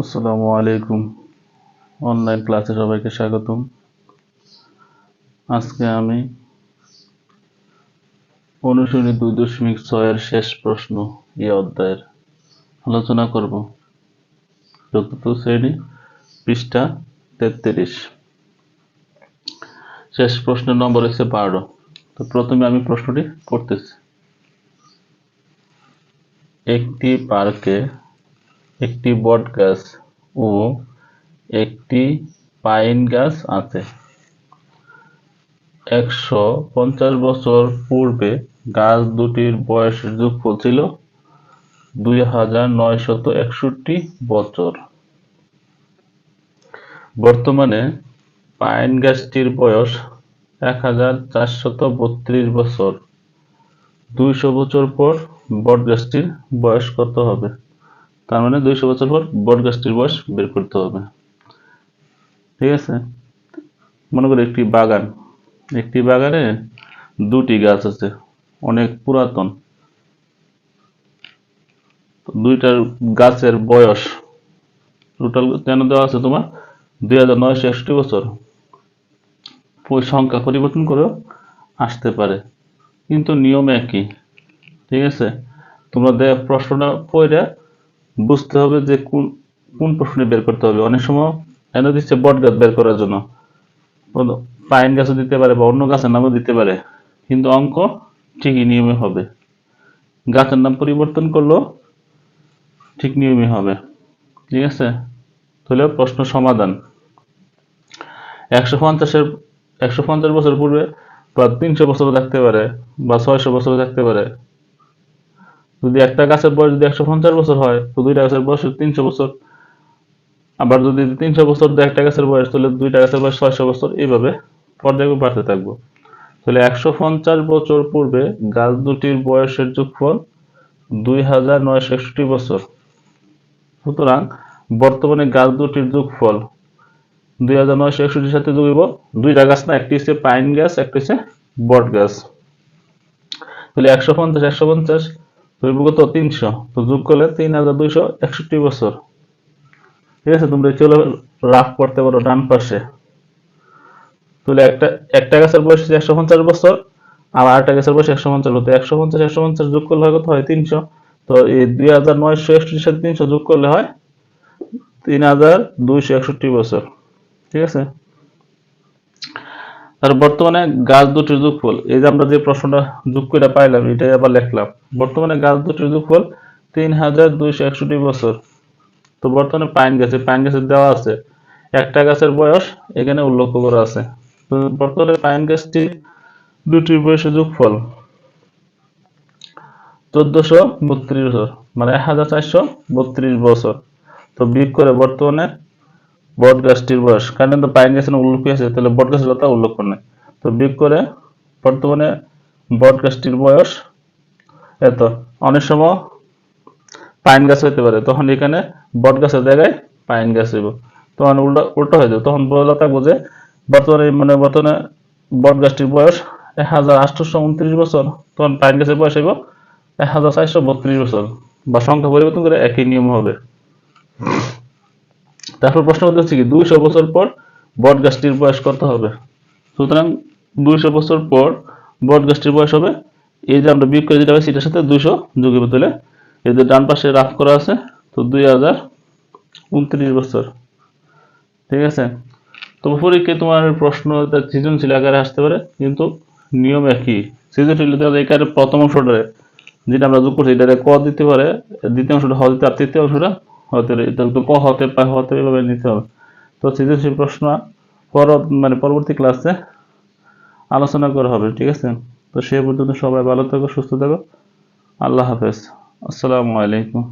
আসসালামু আলাইকুম। অনলাইন ক্লাসে সবাইকে স্বাগতম। আজকে আমি অনুশীলনী 2.6 এর শেষ প্রশ্ন এই অধ্যায়ের আলোচনা করব। চতুর্থ শ্রেণী, পৃষ্ঠা 33। শেষ প্রশ্নের নম্বর হচ্ছে 12। তো প্রথমে আমি প্রশ্নটি পড়তেছি। একটি পার্কে একটি বট গাছ ও একটি পাইন গাছ আছে। 150 বছর পূর্বে গাছ দুটির বয়সের যোগফল ছিল 2961 বছর। বর্তমানে পাইন গাছটির বয়স 1432 বছর। 200 বছর পর বট গাছটির বয়স কত হবে? তার মানে 200 বছর পর বট গাছটির বয়স বের করতে হবে। ঠিক আছে, মনে করি একটি বাগানে দুটি গাছ আছে, অনেক পুরাতন। দুইটার গাছের বয়স টোটাল কেন দেওয়া আছে তোমার 2961 বছর। সংখ্যা পরিবর্তন করেও আসতে পারে, কিন্তু নিয়ম একই। ঠিক আছে, তোমরা প্রশ্নটা পড়ে বুঝতে হবে যে কোন প্রশ্নে বের করতে হবে। অনেক সময় এনে দিচ্ছে বট গাছ বের করার জন্য, পাইন গাছও দিতে পারে বা অন্য গাছের নামও দিতে পারে, কিন্তু অঙ্ক ঠিকই নিয়মে হবে। গাছের নাম পরিবর্তন করলেও ঠিক নিয়মে হবে। ঠিক আছে, তাহলে প্রশ্ন সমাধান। 150 বছর পূর্বে বা 300 বছরও থাকতে পারে বা 600 বছরও থাকতে পারে। যদি একটা গাছের বয়স যদি 150 বছর হয়, তো দুইটা গাছের বয়স 300 বছর। আবার যদি 300 বছর একটা গাছের বয়স, তাহলে দুইটা গাছের বয়স 600 বছর। এইভাবে পর্যায়ক্রমে বাড়তে থাকবো। তাহলে 150 বছর পূর্বে গাছ দুটির বয়সের যোগফল 2961 বছর। সুতরাং বর্তমানে গাছ দুটির যোগফল 2961 সাথে যোগ হইব দুইটা গাছ না, একটি হচ্ছে পাইন গাছ, একটা হচ্ছে বট গাছ। তাহলে 150 হইব কত? 300। তো যোগ করলে 3261 বছর। ঠিক আছে, তোমরা চলো রাফ করতে পারো ডান পাশে। তাহলে একটা গাছের বয়স 150 বছর, আর আরেকটা গাছের বয়স 150 বছর। 150 যোগ করলে হয় কত? হয় 300। তো এই 2961 সাথে 300 যোগ করলে হয় 3261 বছর। ঠিক আছে, আর বর্তমানে গাছ দুটির যোগফল, এই যে আমরা যে প্রশ্নটা যোগ করে পাইলাম, এটাই আবার লিখলাম। বর্তমানে গাছ দুটির যোগফল 3261 বছর। তো বর্তমানে পাইন গাছের দেওয়া আছে, একটা গাছের বয়স এখানে উল্লেখ করা আছে। তো বর্তমানে পাইন গাছটি দুটির বয়সের যোগফল 1432 বছর, মানে 1432 বছর। তো বিয়োগ করে বর্তমানে বট গাছটির বয়স, কারণ তো পাইন গাছের উল্লেখ আছে, তাহলে বট গাছের কথা উল্লেখ করে নাই। তো বিয়োগ করে বর্তমানে বট গাছটির বয়স এত। অনেক সময় পাইন গাছ হইতে পারে, তখন এখানে বট গাছের জায়গায় পাইন গাছ হইব। তখন উল্টো হয়ে যাবে। তখন বলা থাকবো যে বর্তমানে বট গাছটির বয়স 1829 বছর, তখন পাইন গাছের বয়স হইব 1432 বছর। বা সংখ্যা পরিবর্তন করে একই নিয়ম হবে। তারপর প্রশ্ন হচ্ছে কি 200 বছর পর বট গাছটির বয়স কত হবে? সুতরাং 200 বছর পর বট গাছটির বয়স হবে, এই যে আমরা বিয়োগ করে যেটা পাইছি এটার সাথে 200 যোগ হবে। তাহলে এই যে ডান পাশে রাফ করা আছে, তো 2029 বছর। ঠিক আছে, তো পরীক্ষায় তোমার প্রশ্ন সৃজনশীল আকারে আসতে পারে, কিন্তু নিয়ম একই। সৃজনশীল এখানে প্রথম অংশটা যেটা আমরা যোগ করছি এটা ক দিতে পারে, দ্বিতীয় অংশটা হ দিতে, আর তৃতীয় অংশটা হতে পারে। তাহলে তো ক হতে পারে, হতে এভাবে নিতে হবে। তো সৃজনশীল প্রশ্ন পরবর্তী ক্লাসে আলোচনা করা হবে। ঠিক আছে, তো সে পর্যন্ত সবাই ভালো থাকো, সুস্থ থাকো। আল্লাহ হাফেজ। আসসালামু আলাইকুম।